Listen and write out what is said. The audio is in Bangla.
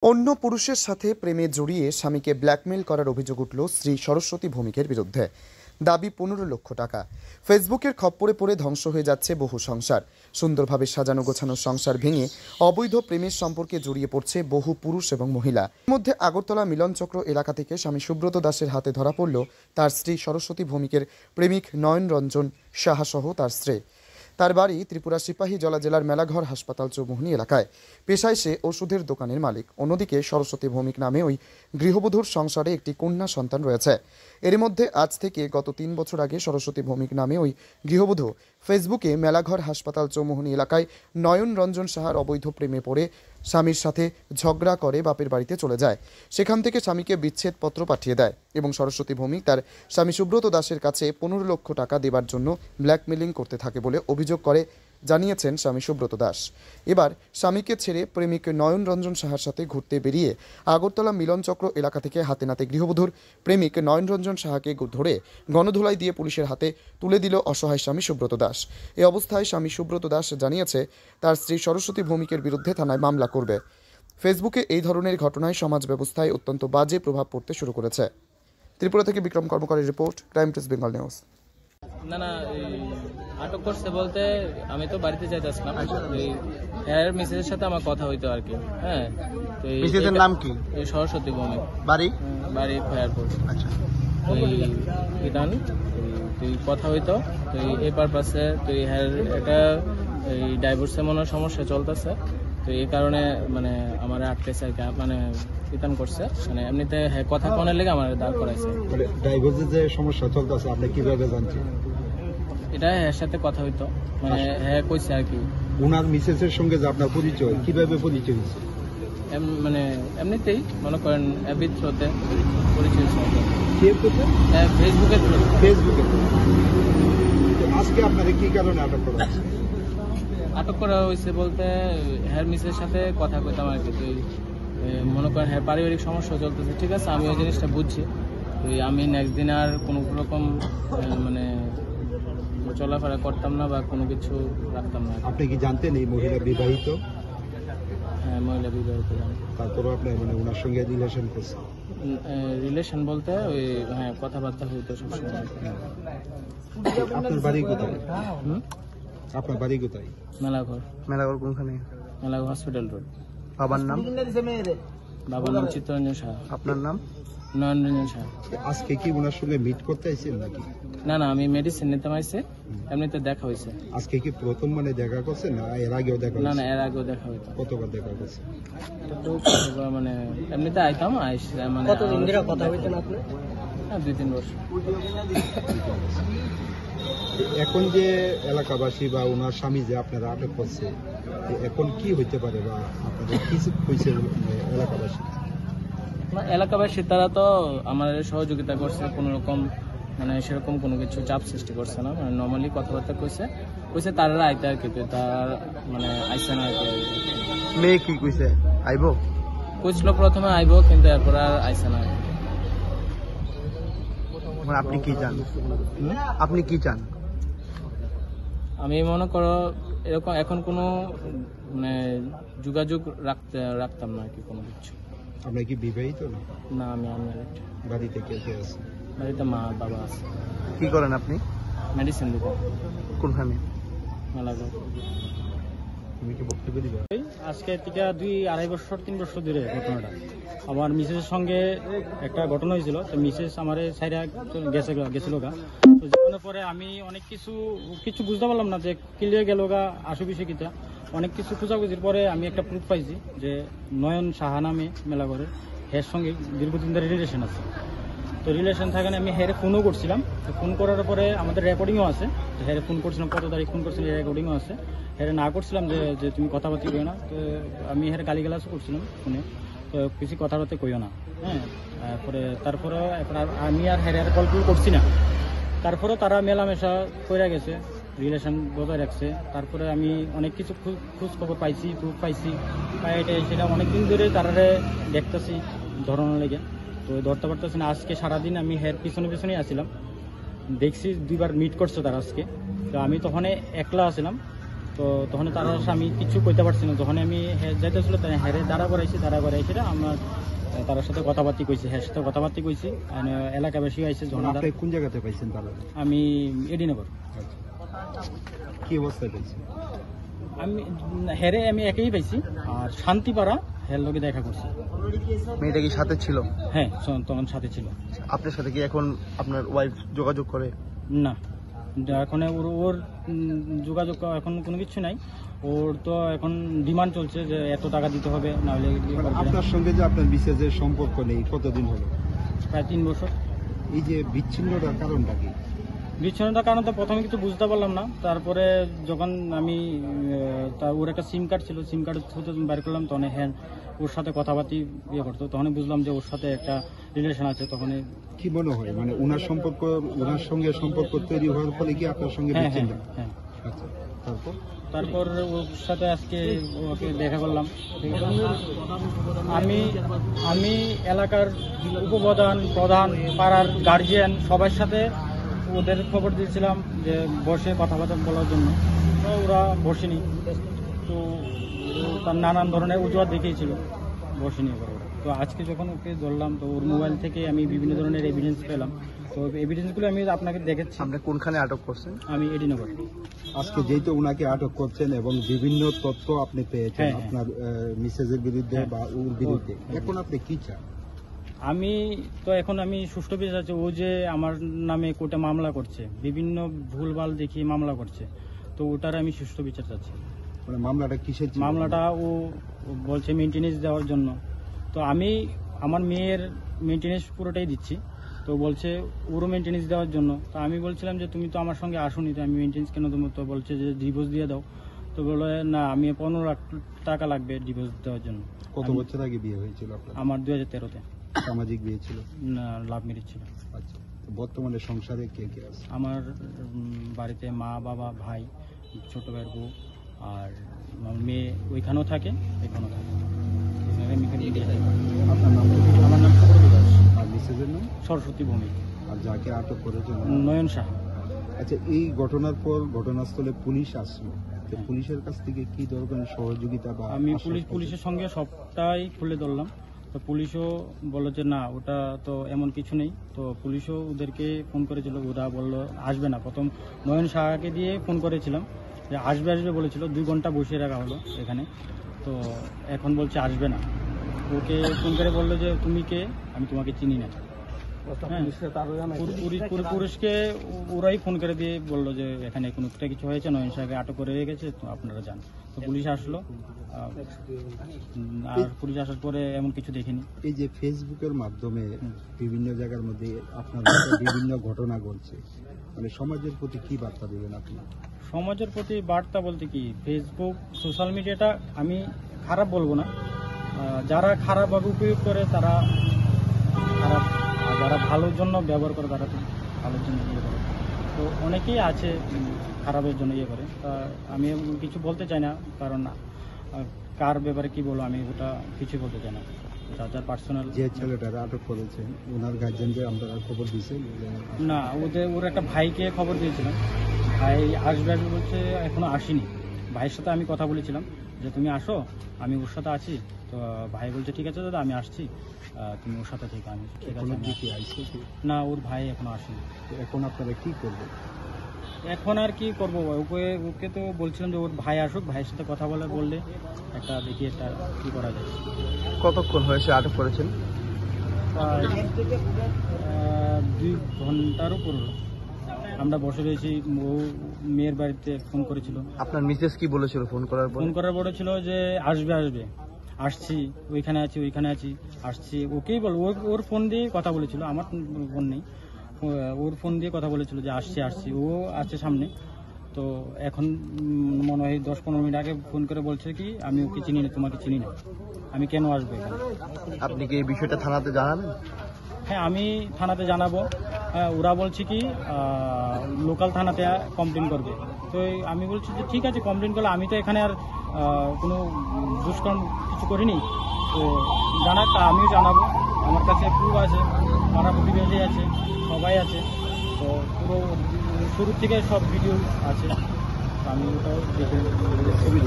অন্য পুরুষের সাথে প্রেমে জড়িয়ে স্বামীকে ব্ল্যাকমেইল করার অভিযোগ উঠল শ্রী সরস্বতী ভৌমিকের বিরুদ্ধে। দাবি 15 লক্ষ টাকা। ফেসবুকে খপ্পরে পড়ে ধ্বংস হয়ে যাচ্ছে বহু সংসার। সুন্দরভাবে সাজানো গোছানো সংসার ভেঙে অবৈধ প্রেমের সম্পর্কে জড়িয়ে পড়ছে বহু পুরুষ এবং মহিলা। এর মধ্যে আগরতলা মিলনচক্র এলাকা থেকে স্বামী সুব্রত দাসের হাতে ধরা পড়ল তার স্ত্রী সরস্বতী ভৌমিকের প্রেমিক নয়ন রঞ্জন সাহা সহ তার স্ত্রী। তার বাড়ি ত্রিপুরা সিপাহীজলা জেলার মেলাঘর হাসপাতাল চৌমুহনী এলাকায়। পেশায় সে ওষুধের দোকানের মালিক। অন্যদিকে সরস্বতী ভৌমিক নামে ওই গৃহবধূর সংসারে একটি কন্যা সন্তান রয়েছে। এর মধ্যে আজ থেকে গত 3 বছর আগে সরস্বতী ভৌমিক নামে ওই গৃহবধূ ফেসবুকে মেলাঘর হাসপাতাল চৌমুহনী এলাকায় নয়ন রঞ্জন সাহার অবৈধ প্রেমে পড়ে স্বামীর সাথে ঝগড়া করে বাপের বাড়িতে চলে যায়। সেখান থেকে স্বামীকে বিচ্ছেদপত্র পাঠিয়ে দেয় এবং সরস্বতী ভৌমিক তার স্বামী সুব্রত দাসের কাছে 15 লক্ষ টাকা দেবার জন্য ব্ল্যাকমেলিং করতে থাকে বলে অভিযোগ করে জানিয়েছেন স্বামী সুব্রত দাস। এবার স্বামীকে ছেড়ে প্রেমিক নয়ন রঞ্জন সাহার সাথে ঘুরতে বেরিয়ে আগরতলা মিলনচক্র এলাকা থেকে হাতে নাতে গৃহবধূর প্রেমিক নয়ন রঞ্জন সাহাকে ধরে গণধোলাই দিয়ে পুলিশের হাতে তুলে দিল অসহায় স্বামী সুব্রত দাস। এই অবস্থায় স্বামী সুব্রত দাস জানিয়েছে তার স্ত্রী সরস্বতী ভৌমিকের বিরুদ্ধে থানায় মামলা করবে। ফেসবুকে এই ধরনের ঘটনায় সমাজ ব্যবস্থায় অত্যন্ত বাজে প্রভাব পড়তে শুরু করেছে। ত্রিপুরা থেকে বিক্রম কর্মকারের report, crime press Bengal news. না আটক করছে বলতে আমি তো বাড়িতে যাইতেছিলাম, এর মিসেসের সাথে আমার কথা হইতো আর কি। হ্যাঁ, মিসেসের নাম কি? সরস্বতী ভৌমিক। বাড়ি খয়ারপুর। আচ্ছা, বিধান তুই কথা হইতো এই পারপাসে তুই হ্যাঁ একটা ডাইভোর্সের মনে সমস্যা চলতেছে, তো এই কারণে মানে আমার আটকেছে মানে বিধান করছে, মানে এমনিতে হ্যাঁ কথা কোনের লেগে আমার দাঁড় করাইছে। ডাইভোর্সের যে সমস্যা চলতেছে আপনি কিভাবে জানছেন? এটা হ্যাঁ সাথে কথা হইতো, মানে হ্যাঁ কইছে আর কি। ওনার মিসেসের সঙ্গে যে আপনার পরিচয়, কিভাবে পরিচয় হয়েছে? মানে এমনিতেই মনে করেন অ্যাবির থ্রুতে পরিচয় হয়েছে। ফেসবুকে। আজকে আপনাদের কি কারণে আটক করা হয়েছে? আটক করা হয়েছে বলতে হ্যার মিসের সাথে কথা কইতাম আর কি। তুই মনে করেন হ্যাঁ পারিবারিক সমস্যা চলতেছে, ঠিক আছে, আমি ওই জিনিসটা বুঝছি। তুই আমি নেক্সট দিন আর কোনো রকম মানে চলাফেরা করতাম না বা কোনো কিছু রাখতাম না। আপনি কি জানতেন এই মহিলা বিবাহিত? হ্যাঁ, মহিলা বিবাহিত। তারপরও আপনি মানে ওনার সঙ্গে রিলেশন করছেন? রিলেশন বলতে ওই হ্যাঁ কথাবার্তা হইতো সবসময়। আপনার বাড়ি কোথায়? আপনার বাড়ি কোথায়? মেলাঘর কোনখানে? Melaghar hospital road. বাবার নাম? বাবার নাম চিত্তরঞ্জন সাহা। আপনার নাম? নয়ন রঞ্জন সাহা। আজকে কি ওনার সঙ্গে মিট করতে আইছেন নাকি? না, আমি মেডিসিন নিতে মাইছে, এমনিতে দেখা হয়েছে। আজকে কি প্রথম মানে দেখা করছেন না এর আগেও দেখা? না, এর আগেও দেখা হইতো। কতবার দেখা করছে? মানে এমনিতে আইতাম মানে। কতদিন ধরে কথা হইতেন আপনি? হ্যাঁ, 2-3 বছর। এখন যে এলাকাবাসী বা ওনার স্বামী যে আপনারা আটক করছে, এখন কি হইতে পারে বা আপনাদের কি হয়েছে এলাকাবাসী? এলাকাবাসী তারা তো আমার সহযোগিতা করছে, কোনো রকম মানে সেরকম কোনো কিছু চাপ সৃষ্টি করছে না, মানে নর্মালি কথাবার্তা কইছে তারা আইতে আর কি। তার মানে আইসে না আর কি। মেয়ে কি কইছে? আইবো কইছিল প্রথমে আইবো, কিন্তু এরপর আর আইসে না। আপনি কি চান? আমি মনে করো এরকম এখন কোনো মানে যোগাযোগ রাখতাম না আর কি কোনো কিছু। আপনি কি বিবাহিত? না, আমি আনম্যারিড। বাড়িতে কে কে আছে? বাড়িতে মা বাবা আছে। কি করেন আপনি? মেডিসিন দোকান। কোনখানে? মেলাঘর। তুমি কি বক্তব্য দিবা? আজকে থেকে 2-2.5 বছর ধরে ঘটনাটা আমার মিসেসের সঙ্গে একটা ঘটনা হয়েছিল। তো মিসেস আমার সাইডে গেছিল গা, তো যাওয়ার পরে আমি অনেক কিছু বুঝতে পারলাম না যে ক্লিয়ার গেল গা আশুপিসে কিটা। অনেক কিছু খোঁজাখুঁজির পরে আমি একটা প্রুফ পাইছি যে নয়ন সাহা নামে মেলাঘরের হের সঙ্গে দীর্ঘদিন ধরে রিলেশন আছে। তো রিলেশন থাকানে আমি হেরে ফোনও করছিলাম। তো ফোন করার পরে আমাদের রেকর্ডিংও আছে, হেরে ফোন করছিলাম, কত তারিখ ফোন করছিলাম রেকর্ডিংও আছে। হেরে না করছিলাম যে তুমি কথাবার্তা কইও না। তো আমি হেরে গালিগালাজও করছিলাম ফোনে, তো কিছু কথাবার্তা কইও না। হ্যাঁ, তারপরে আমি আর হেরে কল করছি না। তারপরেও তারা মেলামেশা করে গেছে, রিলেশন বজায় রাখছে। তারপরে আমি অনেক কিছু খোঁজ খবর পাইছি, প্রুফ পাইছি, সেটা অনেকদিন ধরে তারারে দেখতেছি ধরানোর লেগে। তো ধরতে পারতেছি না। আজকে সারাদিন আমি হের পিছনে আসছিলাম, দেখছি 2বার মিট করছে তারা আজকে। তো আমি তখন একলা আসছিলাম। তো তখন তার আমি কিছু কইতে পারছি না। যখন আমি যাইতেছিল হ্যারে দাঁড়া করাইছি আমার তার সাথে কথাবার্তি কইছি, হ্যাঁ সাথে কথাবার্তি কইছি। এলাকাবাসী আইসে আপনি কোন জায়গাতে পাইছেন তারা? আমি এডিনগর। কি অবস্থায় পাইছেন? আমি একেই পাইছি, আর শান্তিপাড়া হের লগে দেখা করছি। মেয়েটা কি সাথে ছিল? হ্যাঁ তখন সাথে ছিল। আপনার সাথে কি এখন আপনার ওয়াইফ যোগাযোগ করে? না, এখন ওর যোগাযোগ এখন কোনো কিছু নাই। ওর তো এখন ডিমান্ড চলছে যে এত টাকা দিতে হবে, না হলে আপনার সঙ্গে যে আপনার বিশেষের সম্পর্ক নেই কতদিন হলো? প্রায় 3 বছর। এই যে বিচ্ছিন্নতার কারণটা কি? বিচ্ছিন্নতার কারণ তো প্রথমে কিছু বুঝতে পারলাম না। তারপরে যখন আমি ওর একটা সিম কার্ড ছিল, সিম কার্ড বাইর করলাম, তখন হ্যাঁ ওর সাথে কথাবার্তি করতো। তখন বুঝলাম যে ওর সাথে একটা রিলেশন আছে। তখন কি মনে হয় মানে ওনার সঙ্গে সম্পর্ক তৈরি হওয়ার ফলে কি আপনার সঙ্গে হ্যাঁ বিচ্ছিন্ন? হ্যাঁ। আচ্ছা, তারপর ওর সাথে আজকে ওকে দেখা করলাম। আমি এলাকার উপপ্রধান, প্রধান, পাড়ার গার্জিয়ান সবার সাথে ওদের খবর দিয়েছিলাম যে বসে কথাবার্তা বলার জন্য, তো ওরা বসেনি। তো তার নানান ধরনের অজুহাত দেখিয়েছিল, বসেনি ওরা। তো আজকে যখন ওকে ধরলাম, তো ওর মোবাইল থেকে আমি বিভিন্ন ধরনের এভিডেন্স পেলাম। তো এভিডেন্সগুলো আমি আপনাকে দেখাচ্ছি। আপনি কোনখানে আটক করছেন? আমি এডিনগর। আজকে যেহেতু ওনাকে আটক করছেন এবং বিভিন্ন তথ্য আপনি পেয়েছেন হ্যাঁ, আপনার মিসেজের বিরুদ্ধে হ্যাঁ। বা ওর বিরুদ্ধে, এখন আপনি কি চান? আমি সুষ্ঠু বিচার চাচ্ছি। ও যে আমার নামে কোর্টে মামলা করছে, বিভিন্ন ভুলভাল দেখিয়ে মামলা করছে, তো ওটার আমি সুষ্ঠু বিচার চাচ্ছি। মানে মামলাটা কিসের ছিল? মামলাটা ও বলছে মেনটেনেন্স দেওয়ার জন্য। তো আমি আমার মেয়ের মেনটেনেন্স পুরোটাই দিচ্ছি, তো বলছে ওরও মেনটেনেন্স দেওয়ার জন্য। তো আমি বলছিলাম যে তুমি তো আমার সঙ্গে আসোনি, তো আমি মেনটেনেন্স কেন দেবো? তো বলছে যে ডিভোর্স দিয়ে দাও। তো বললো না, আমি 15 লাখ টাকা লাগবে ডিভোর্স দেওয়ার জন্য। কত বছর আগে বিয়ে হয়েছিল আপনার? আমার 2013-তে। সামাজিক বিয়ে ছিল? লাভ ম্যারেজ ছিল। আচ্ছা, তো বর্তমানে সংসারে কে কে আছে? আমার বাড়িতে মা, বাবা, ভাই, ছোট ভাইয়ের বউ, আর আমার মেয়ে ওইখানেও থাকে, এখানেও থাকে। আপনার নাম? আমার নাম সুব্রত দাস। আর মিসেজের নাম? সরস্বতী ভৌমিক। আর যাকে আটক করেছেন? নয়ন সাহা। আচ্ছা, এই ঘটনার পর ঘটনাস্থলে পুলিশ আসলো, তো হ্যাঁ। পুলিশের কাছ থেকে কি ধরনের সহযোগিতা বা আমি আশ্বাস পাচ্ছেন? পুলিশের সঙ্গে সবটাই খুলে ধরলাম। তো পুলিশও বললো যে না, ওটা তো এমন কিছু নেই। তো পুলিশও ওদেরকে ফোন করেছিল, ওরা বললো আসবে না। প্রথম নয়ন সাহাকে দিয়ে ফোন করেছিলাম যে আসবে বলেছিল, 2 ঘন্টা বসিয়ে রাখা হলো এখানে। তো এখন বলছে আসবে না। ওকে ফোন করে বললো যে তুমি কে, আমি তোমাকে চিনি না। হ্যাঁ, পুলিশকে ওরাই ফোন করে দিয়ে বললো যে এখানে কোনো একটা কিছু হয়েছে, নয়ন সাহাকে আটক করে রেখেছে, তো আপনারা যান। তো পুলিশ আসলো, আর পুলিশ আসার পরে এমন কিছু দেখিনি। এই যে ফেসবুকের মাধ্যমে বিভিন্ন জায়গার মধ্যে আপনার বিভিন্ন ঘটনা ঘটছে, মানে সমাজের প্রতি কি বার্তা দেবেন আপনি? সমাজের প্রতি বার্তা বলতে কি, ফেসবুক সোশ্যাল মিডিয়াটা আমি খারাপ বলবো না। যারা খারাপভাবে উপয়োগ করে তারা খারাপ, আর যারা ভালোর জন্য ব্যবহার করে তারা ভালোর জন্য ইয়ে করে। তো অনেকেই আছে খারাপের জন্য ইয়ে করে। তা আমি কিছু বলতে চাই না, কারণ কার ব্যাপারে কি বলবো আমি ওটা কিছু বলতে চাই না। যার পার্সোনাল। যে ছেলেটারা আটক করেছেন ওনার গার্জেনকে আপনারা খবর দিয়েছেন? না, ওর একটা ভাইকে খবর দিয়েছিলাম, ভাই আসবে বলছে, এখনো আসেনি। ভাইয়ের সাথে আমি কথা বলেছিলাম যে তুমি আসো, আমি ওর সাথে আছি। তো ভাই বলছে ঠিক আছে দাদা, আমি আসছি, তুমি ওর সাথে থেকে। আমি ঠিক আছে। না, ওর ভাই এখনো আসেনি। এখন আপনারা কি করবেন? এখন আর কি করবো, ওকে তো বলছিলাম যে ওর ভাই আসুক, ভাইয়ের সাথে কথা বললে একটা দেখি একটা কি করা যায়। কতক্ষণ হয়েছে আটক করেছেন? প্রায় 2 ঘন্টার উপর আমরা বসে রয়েছি। ও মেয়ের বাড়িতে ফোন করেছিল। আপনার মিসেস কি বলেছিল ফোন করার পর? ফোন করার পরে ছিল যে আসবে, আসছি, ওইখানে আছি, আসছি। ওকেই বল, ওর ফোন দিয়ে কথা বলেছিল, আমার ফোন নেই। ওর ফোন দিয়ে কথা বলেছিল যে আসছি, ও আছে সামনে। তো এখন মনে হয় 10-15 মিনিট আগে ফোন করে বলছে কি আমি ওকে চিনি না, তোমাকে চিনি না, আমি কেন আসবো এখানে। আপনি কি এই বিষয়টা থানাতে জানাবেন? হ্যাঁ, আমি থানাতে জানাবো। হ্যাঁ, ওরা বলছে কি লোকাল থানাতে কমপ্লেন করবে। তো আমি বলছি যে ঠিক আছে, কমপ্লেন করলে আমি তো এখানে আর কোনো দুষ্কর্ম কিছু করিনি, তো জানাটা আমিও জানাবো। আমার কাছে প্রুফ আছে, পাড়া প্রতিবেশী আছে, সবাই আছে। তো পুরো শুরু থেকে সব ভিডিও আছে, আমি ওটা দেখে ছবি